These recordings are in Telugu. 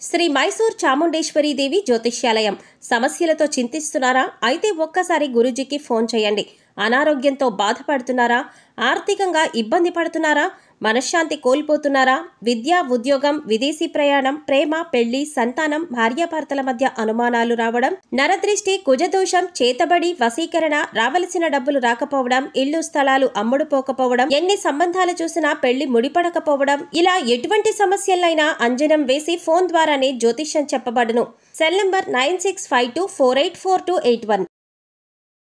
శ్రీ మైసూర్ చాముండేశ్వరి దేవి జ్యోతిష్యాలయం. సమస్యలతో చింతిస్తున్నారా? అయితే ఒక్కసారి గురూజీకి ఫోన్ చేయండి. అనారోగ్యంతో బాధపడుతున్నారా? ఆర్థికంగా ఇబ్బంది పడుతున్నారా? మనశ్శాంతి కోల్పోతున్నారా? విద్య, ఉద్యోగం, విదేశీ ప్రయాణం, ప్రేమ, పెళ్లి, సంతానం, భార్యాభర్తల మధ్య అనుమానాలు రావడం, నరదృష్టి, కుజదోషం, చేతబడి, వశీకరణ, రావలసిన డబ్బులు రాకపోవడం, ఇల్లు స్థలాలు అమ్ముడుపోకపోవడం, ఎన్ని సంబంధాలు చూసినా పెళ్లి ముడిపడకపోవడం, ఇలా ఎటువంటి సమస్యలైనా అంజనం వేసి ఫోన్ ద్వారానే జ్యోతిష్యం చెప్పబడును. Cell number 9652484281.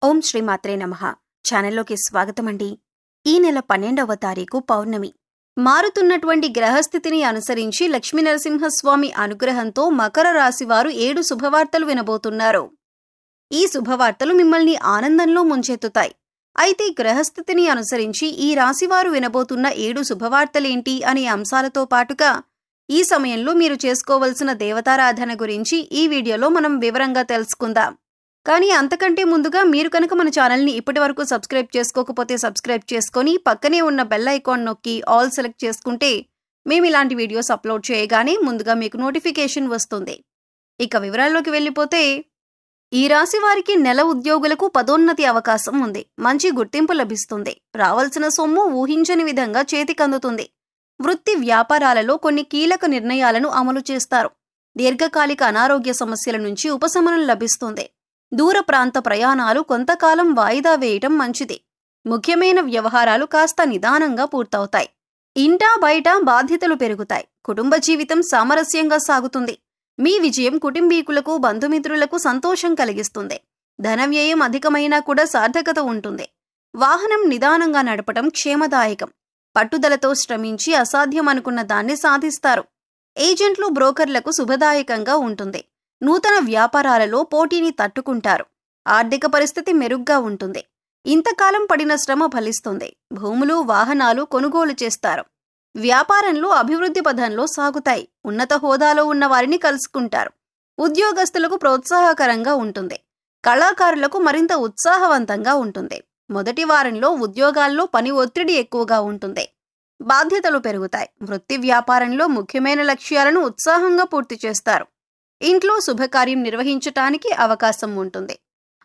ఓం శ్రీ మాత్రే నమః. ఛానల్లోకి స్వాగతమండి. ఈ నెల 12వ తారీఖు పౌర్ణమి. మారుతున్నటువంటి గ్రహస్థితిని అనుసరించి లక్ష్మీనరసింహస్వామి అనుగ్రహంతో మకర రాశివారు 7 శుభవార్తలు వినబోతున్నారు. ఈ శుభవార్తలు మిమ్మల్ని ఆనందంలో ముంచెత్తుతాయి. అయితే గ్రహస్థితిని అనుసరించి ఈ రాశివారు వినబోతున్న 7 శుభవార్తలేంటి అనే అంశాలతో పాటుగా ఈ సమయంలో మీరు చేసుకోవలసిన దేవతారాధన గురించి ఈ వీడియోలో మనం వివరంగా తెలుసుకుందాం. కానీ అంతకంటే ముందుగా మీరు కనుక మన ఛానల్ని ఇప్పటివరకు సబ్స్క్రైబ్ చేసుకోకపోతే సబ్స్క్రైబ్ చేసుకొని పక్కనే ఉన్న బెల్ ఐకాన్ నొక్కి ఆల్ సెలెక్ట్ చేసుకుంటే మేము ఇలాంటి వీడియోస్ అప్లోడ్ చేయగానే ముందుగా మీకు నోటిఫికేషన్ వస్తుంది. ఇక వివరాల్లోకి వెళ్ళిపోతే, ఈ రాశి వారికి నెల ఉద్యోగులకు పదోన్నతి అవకాశం ఉంది. మంచి గుర్తింపు లభిస్తుంది. రావాల్సిన సొమ్ము ఊహించని విధంగా చేతికందుతుంది. వృత్తి వ్యాపారాలలో కొన్ని కీలక నిర్ణయాలను అమలు చేస్తారు. దీర్ఘకాలిక అనారోగ్య సమస్యల నుంచి ఉపశమనం లభిస్తుంది. దూర ప్రాంత ప్రయాణాలు కొంతకాలం వాయిదా వేయటం మంచిది. ముఖ్యమైన వ్యవహారాలు కాస్త నిదానంగా పూర్తవుతాయి. ఇంటా బయట బాధ్యతలు పెరుగుతాయి. కుటుంబ జీవితం సామరస్యంగా సాగుతుంది. మీ విజయం కుటుంబీకులకు, బంధుమిత్రులకు సంతోషం కలిగిస్తుంది. ధన వ్యయం అధికమైనా కూడా సార్థకత ఉంటుంది. వాహనం నిదానంగా నడపటం క్షేమదాయకం. పట్టుదలతో శ్రమించి అసాధ్యమనుకున్న దాన్ని సాధిస్తారు. ఏజెంట్లు, బ్రోకర్లకు శుభదాయకంగా ఉంటుంది. నూతన వ్యాపారాలలో పోటీని తట్టుకుంటారు. ఆర్థిక పరిస్థితి మెరుగ్గా ఉంటుంది. ఇంతకాలం పడిన శ్రమ ఫలిస్తుంది. భూములు, వాహనాలు కొనుగోలు చేస్తారు. వ్యాపారంలో అభివృద్ధి పథంలో సాగుతాయి. ఉన్నత హోదాలో ఉన్న వారిని కలుసుకుంటారు. ఉద్యోగస్తులకు ప్రోత్సాహకరంగా ఉంటుంది. కళాకారులకు మరింత ఉత్సాహవంతంగా ఉంటుంది. మొదటి వారంలో ఉద్యోగాల్లో పని ఒత్తిడి ఎక్కువగా ఉంటుంది. బాధ్యతలు పెరుగుతాయి. వృత్తి వ్యాపారంలో ముఖ్యమైన లక్ష్యాలను ఉత్సాహంగా పూర్తి చేస్తారు. ఇంట్లో శుభకార్యం నిర్వహించటానికి అవకాశం ఉంటుంది.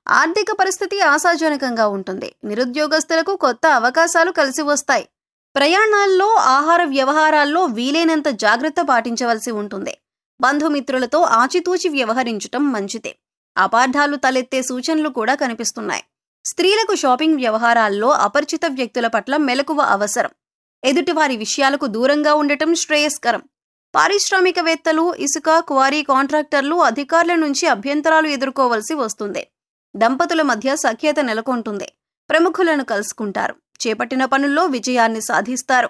ఆర్థిక పరిస్థితి ఆశాజనకంగా ఉంటుంది. నిరుద్యోగస్తులకు కొత్త అవకాశాలు కలిసి వస్తాయి. ప్రయాణాల్లో, ఆహార వ్యవహారాల్లో వీలైనంత జాగ్రత్త పాటించవలసి ఉంటుంది. బంధుమిత్రులతో ఆచితూచి వ్యవహరించటం మంచిదే. అపార్థాలు తలెత్తే సూచనలు కూడా కనిపిస్తున్నాయి. స్త్రీలకు షాపింగ్ వ్యవహారాల్లో అపరిచిత వ్యక్తుల పట్ల మెలకువ అవసరం. ఎదుటివారి విషయాలకు దూరంగా ఉండటం శ్రేయస్కరం. పారిశ్రామికవేత్తలు, ఇసుక, క్వారీ కాంట్రాక్టర్లు, అధికారుల నుంచి అభ్యంతరాలు ఎదుర్కోవలసి వస్తుంది. దంపతుల మధ్య సఖ్యత నెలకొంటుంది. ప్రముఖులను కలుసుకుంటారు. చేపట్టిన పనుల్లో విజయాన్ని సాధిస్తారు.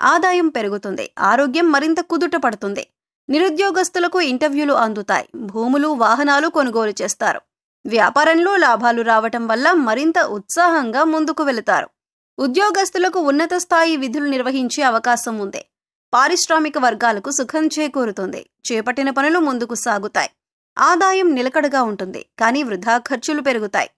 ఆదాయం పెరుగుతుంది. ఆరోగ్యం మరింత కుదుట పడుతుంది. నిరుద్యోగస్తులకు ఇంటర్వ్యూలు అందుతాయి. భూములు, వాహనాలు కొనుగోలు చేస్తారు. వ్యాపారంలో లాభాలు రావటం వల్ల మరింత ఉత్సాహంగా ముందుకు వెళతారు. ఉద్యోగస్తులకు ఉన్నత స్థాయి విధులు నిర్వహించే అవకాశం ఉంది. పారిశ్రామిక వర్గాలకు సుఖం చేకూరుతుంది. చేపట్టిన పనులు ముందుకు సాగుతాయి. ఆదాయం నిలకడగా ఉంటుంది. కానీ వృధా ఖర్చులు పెరుగుతాయి.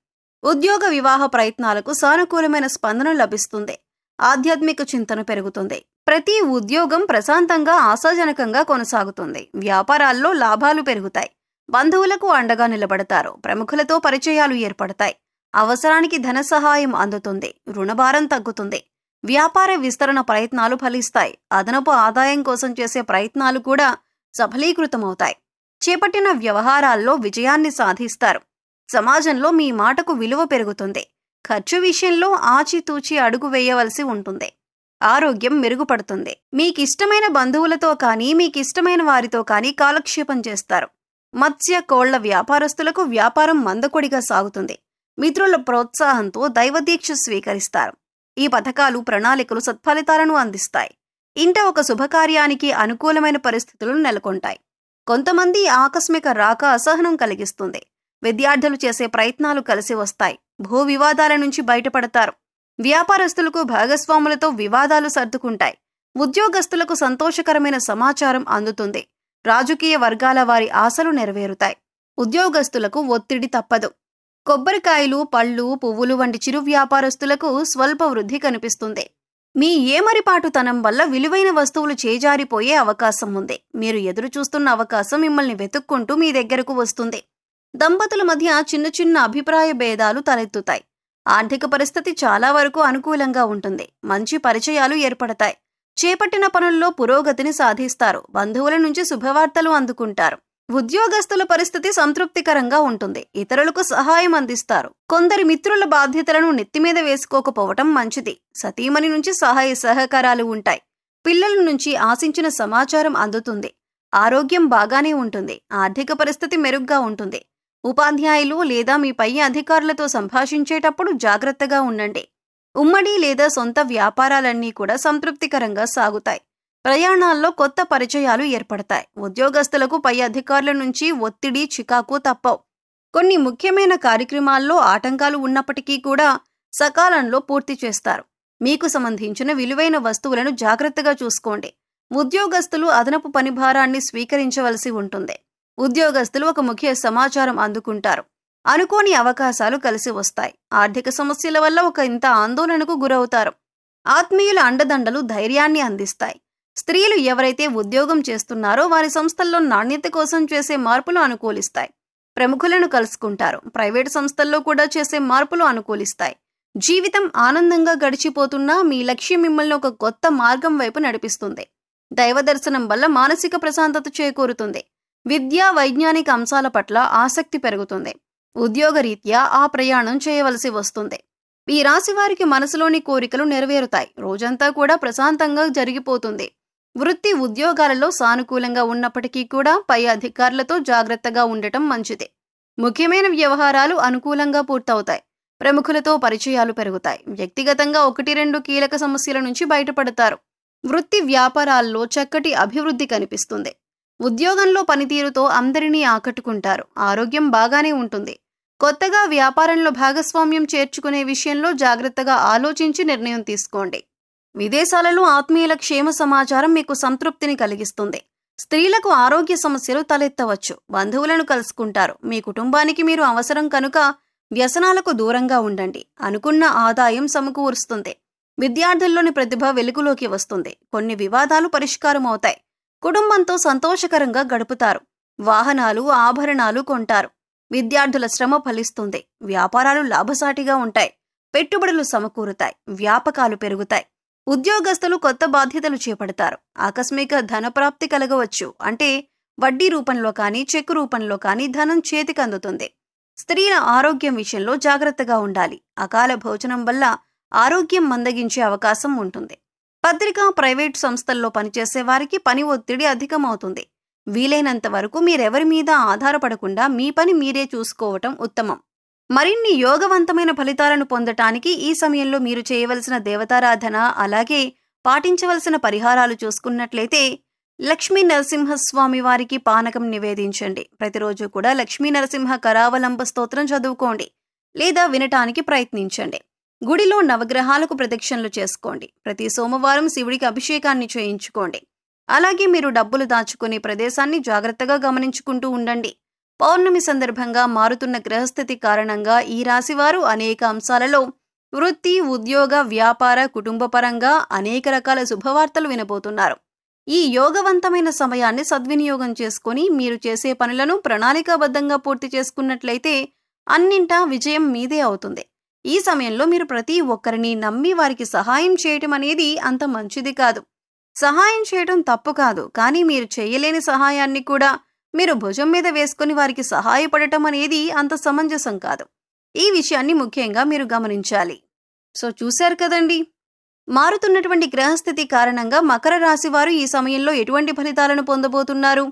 ఉద్యోగ వివాహ ప్రయత్నాలకు సానుకూలమైన స్పందన లభిస్తుంది. ఆధ్యాత్మిక చింతన పెరుగుతుంది. ప్రతి ఉద్యోగం ప్రశాంతంగా, ఆశాజనకంగా కొనసాగుతుంది. వ్యాపారాల్లో లాభాలు పెరుగుతాయి. బంధువులకు అండగా నిలబడతారు. ప్రముఖులతో పరిచయాలు ఏర్పడతాయి. అవసరానికి ధన సహాయం అందుతుంది. రుణభారం తగ్గుతుంది. వ్యాపార విస్తరణ ప్రయత్నాలు ఫలిస్తాయి. అదనపు ఆదాయం కోసం చేసే ప్రయత్నాలు కూడా సఫలీకృతమవుతాయి. చేపట్టిన వ్యవహారాల్లో విజయాన్ని సాధిస్తారు. సమాజంలో మీ మాటకు విలువ పెరుగుతుంది. ఖర్చు విషయంలో ఆచితూచి అడుగు వేయవలసి ఉంటుంది. ఆరోగ్యం మెరుగుపడుతుంది. మీకిష్టమైన బంధువులతో కానీ, మీకిష్టమైన వారితో కానీ కాలక్షేపం చేస్తారు. మత్స్య, కోళ్ల వ్యాపారస్తులకు వ్యాపారం మందకొడిగా సాగుతుంది. మిత్రుల ప్రోత్సాహంతో దైవదీక్ష స్వీకరిస్తారు. ఈ పథకాలు, ప్రణాళికలు సత్ఫలితాలను అందిస్తాయి. ఇంట ఒక శుభకార్యానికి అనుకూలమైన పరిస్థితులు నెలకొంటాయి. కొంతమంది ఆకస్మిక రాక అసహనం కలిగిస్తుంది. విద్యార్థులు చేసే ప్రయత్నాలు కలిసి వస్తాయి. భూ వివాదాల నుంచి బయటపడతారు. వ్యాపారస్తులకు భాగస్వాములతో వివాదాలు సర్దుకుంటాయి. ఉద్యోగస్తులకు సంతోషకరమైన సమాచారం అందుతుంది. రాజకీయ వర్గాల వారి ఆశలు నెరవేరుతాయి. ఉద్యోగస్తులకు ఒత్తిడి తప్పదు. కొబ్బరికాయలు, పళ్ళు, పువ్వులు వంటి చిరు వ్యాపారస్తులకు స్వల్ప వృద్ధి కనిపిస్తుంది. మీ ఏమరిపాటుతనం వల్ల విలువైన వస్తువులు చేజారిపోయే అవకాశం ఉంది. మీరు ఎదురు చూస్తున్న అవకాశం మిమ్మల్ని వెతుక్కుంటూ మీ దగ్గరకు వస్తుంది. దంపతుల మధ్య చిన్న చిన్న అభిప్రాయ భేదాలు తలెత్తుతాయి. ఆర్థిక పరిస్థితి చాలా వరకు అనుకూలంగా ఉంటుంది. మంచి పరిచయాలు ఏర్పడతాయి. చేపట్టిన పనుల్లో పురోగతిని సాధిస్తారు. బంధువుల నుంచి శుభవార్తలు అందుకుంటారు. ఉద్యోగస్తుల పరిస్థితి సంతృప్తికరంగా ఉంటుంది. ఇతరులకు సహాయం అందిస్తారు. కొందరి మిత్రుల బాధ్యతలను నెత్తిమీద వేసుకోకపోవటం మంచిది. సతీమణి నుంచి సహాయ సహకారాలు ఉంటాయి. పిల్లల నుంచి ఆశించిన సమాచారం అందుతుంది. ఆరోగ్యం బాగానే ఉంటుంది. ఆర్థిక పరిస్థితి మెరుగ్గా ఉంటుంది. ఉపాధ్యాయులు లేదా మీ పై అధికారులతో సంభాషించేటప్పుడు జాగ్రత్తగా ఉండండి. ఉమ్మడి లేదా సొంత వ్యాపారాలన్నీ కూడా సంతృప్తికరంగా సాగుతాయి. ప్రయాణాల్లో కొత్త పరిచయాలు ఏర్పడతాయి. ఉద్యోగస్తులకు పై అధికారుల నుంచి ఒత్తిడి, చికాకు తప్పవు. కొన్ని ముఖ్యమైన కార్యక్రమాల్లో ఆటంకాలు ఉన్నప్పటికీ కూడా సకాలంలో పూర్తి చేస్తారు. మీకు సంబంధించిన విలువైన వస్తువులను జాగ్రత్తగా చూసుకోండి. ఉద్యోగస్తులు అదనపు పనిభారాన్ని స్వీకరించవలసి ఉంటుంది. ఉద్యోగస్తులు ఒక ముఖ్య సమాచారం అందుకుంటారు. అనుకోని అవకాశాలు కలిసి వస్తాయి. ఆర్థిక సమస్యల వల్ల ఒక ఇంత ఆందోళనకు గురవుతారు. ఆత్మీయుల అండదండలు ధైర్యాన్ని అందిస్తాయి. స్త్రీలు ఎవరైతే ఉద్యోగం చేస్తున్నారో వారి సంస్థల్లో నాణ్యత కోసం చేసే మార్పులు అనుకూలిస్తాయి. ప్రముఖులను కలుసుకుంటారు. ప్రైవేటు సంస్థల్లో కూడా చేసే మార్పులు అనుకూలిస్తాయి. జీవితం ఆనందంగా గడిచిపోతున్నా మీ లక్ష్యం మిమ్మల్ని ఒక కొత్త మార్గం వైపు నడిపిస్తుంది. దైవ దర్శనం వల్ల మానసిక ప్రశాంతత చేకూరుతుంది. విద్యా వైజ్ఞానిక అంశాల పట్ల ఆసక్తి పెరుగుతుంది. ఉద్యోగరీత్యా ఆ ప్రయాణం చేయవలసి వస్తుంది. ఈ రాశి వారికి మనసులోని కోరికలు నెరవేరుతాయి. రోజంతా కూడా ప్రశాంతంగా జరిగిపోతుంది. వృత్తి ఉద్యోగాలలో సానుకూలంగా ఉన్నప్పటికీ కూడా పై అధికారులతో జాగ్రత్తగా ఉండటం మంచిది. ముఖ్యమైన వ్యవహారాలు అనుకూలంగా పూర్తవుతాయి. ప్రముఖులతో పరిచయాలు పెరుగుతాయి. వ్యక్తిగతంగా 1-2 కీలక సమస్యల నుంచి బయటపడతారు. వృత్తి వ్యాపారాల్లో చక్కటి అభివృద్ధి కనిపిస్తుంది. ఉద్యోగంలో పనితీరుతో అందరినీ ఆకట్టుకుంటారు. ఆరోగ్యం బాగానే ఉంటుంది. కొత్తగా వ్యాపారంలో భాగస్వామ్యం చేర్చుకునే విషయంలో జాగ్రత్తగా ఆలోచించి నిర్ణయం తీసుకోండి. విదేశాలలో ఆత్మీయుల క్షేమ సమాచారం మీకు సంతృప్తిని కలిగిస్తుంది. స్త్రీలకు ఆరోగ్య సమస్యలు తలెత్తవచ్చు. బంధువులను కలుసుకుంటారు. మీ కుటుంబానికి మీరు అవసరం కనుక వ్యసనాలకు దూరంగా ఉండండి. అనుకున్న ఆదాయం సమకూరుస్తుంది. విద్యార్థుల్లోని ప్రతిభ వెలుగులోకి వస్తుంది. కొన్ని వివాదాలు పరిష్కారం అవుతాయి. కుటుంబంతో సంతోషకరంగా గడుపుతారు. వాహనాలు, ఆభరణాలు కొంటారు. విద్యార్థుల శ్రమ ఫలిస్తుంది. వ్యాపారాలు లాభసాటిగా ఉంటాయి. పెట్టుబడులు సమకూరుతాయి. వ్యాపకాలు పెరుగుతాయి. ఉద్యోగస్తులు కొత్త బాధ్యతలు చేపడతారు. ఆకస్మిక ధనప్రాప్తి కలగవచ్చు. అంటే వడ్డీ రూపంలో కానీ చెక్కు రూపంలో కానీ ధనం చేతికి అందుతుంది. స్త్రీల ఆరోగ్యం విషయంలో జాగ్రత్తగా ఉండాలి. అకాల భోజనం వల్ల ఆరోగ్యం మందగించే అవకాశం ఉంటుంది. పత్రికా, ప్రైవేటు సంస్థల్లో పనిచేసే వారికి పని ఒత్తిడి అధికమవుతుంది. వీలైనంత వరకు మీరెవరి మీద ఆధారపడకుండా మీ పని మీరే చూసుకోవటం ఉత్తమం. మరిన్ని యోగవంతమైన ఫలితాలను పొందటానికి ఈ సమయంలో మీరు చేయవలసిన దేవతారాధన, అలాగే పాటించవలసిన పరిహారాలు చూసుకున్నట్లయితే లక్ష్మీ నరసింహస్వామి వారికి పానకం నివేదించండి. ప్రతిరోజు కూడా లక్ష్మీ నరసింహ కరావలంబ స్తోత్రం చదువుకోండి లేదా వినటానికి ప్రయత్నించండి. గుడిలో నవగ్రహాలకు ప్రదక్షిణలు చేసుకోండి. ప్రతి సోమవారం శివుడికి అభిషేకాన్ని చేయించుకోండి. అలాగే మీరు డబ్బులు దాచుకునే ప్రదేశాన్ని జాగ్రత్తగా గమనించుకుంటూ ఉండండి. పౌర్ణమి సందర్భంగా మారుతున్న గ్రహస్థితి కారణంగా ఈ రాశివారు అనేక అంశాలలో వృత్తి, ఉద్యోగ, వ్యాపార, కుటుంబపరంగా అనేక రకాల శుభవార్తలు వినబోతున్నారు. ఈ యోగవంతమైన సమయాన్ని సద్వినియోగం చేసుకుని మీరు చేసే పనులను ప్రణాళికాబద్ధంగా పూర్తి చేసుకున్నట్లయితే అన్నింటా విజయం మీదే అవుతుంది. ఈ సమయంలో మీరు ప్రతి ఒక్కరిని నమ్మి వారికి సహాయం చేయటం అనేది అంత మంచిది కాదు. సహాయం చేయటం తప్పు కాదు, కానీ మీరు చేయలేని సహాయాన్ని కూడా మీరు భుజం మీద వేసుకుని వారికి సహాయపడటం అనేది అంత సమంజసం కాదు. ఈ విషయాన్ని ముఖ్యంగా మీరు గమనించాలి. సో చూశారు కదండి, మారుతున్నటువంటి గ్రహస్థితి కారణంగా మకర రాశి వారు ఈ సమయంలో ఎటువంటి ఫలితాలను పొందబోతున్నారు?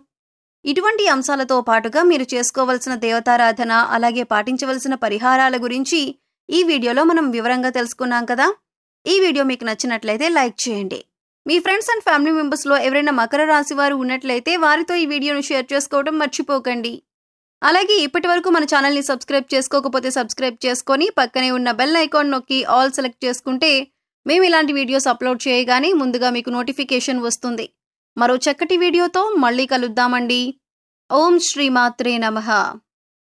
ఇటువంటి అంశాలతో పాటుగా మీరు చేసుకోవలసిన దేవతారాధన, అలాగే పాటించవలసిన పరిహారాల గురించి ఈ వీడియోలో మనం వివరంగా తెలుసుకున్నాం కదా. ఈ వీడియో మీకు నచ్చినట్లయితే లైక్ చేయండి. మీ ఫ్రెండ్స్ అండ్ ఫ్యామిలీ మెంబర్స్లో ఎవరైనా మకర రాశి వారు ఉన్నట్లయితే వారితో ఈ వీడియోను షేర్ చేసుకోవడం మర్చిపోకండి. అలాగే ఇప్పటి వరకు మన ఛానల్ని సబ్స్క్రైబ్ చేసుకోకపోతే సబ్స్క్రైబ్ చేసుకొని పక్కనే ఉన్న బెల్ ఐకాన్ నొక్కి ఆల్ సెలెక్ట్ చేసుకుంటే మేము ఇలాంటి వీడియోస్ అప్లోడ్ చేయగానే ముందుగా మీకు నోటిఫికేషన్ వస్తుంది. మరో చక్కటి వీడియోతో మళ్ళీ కలుద్దామండి. ఓం శ్రీ మాత్రే నమః.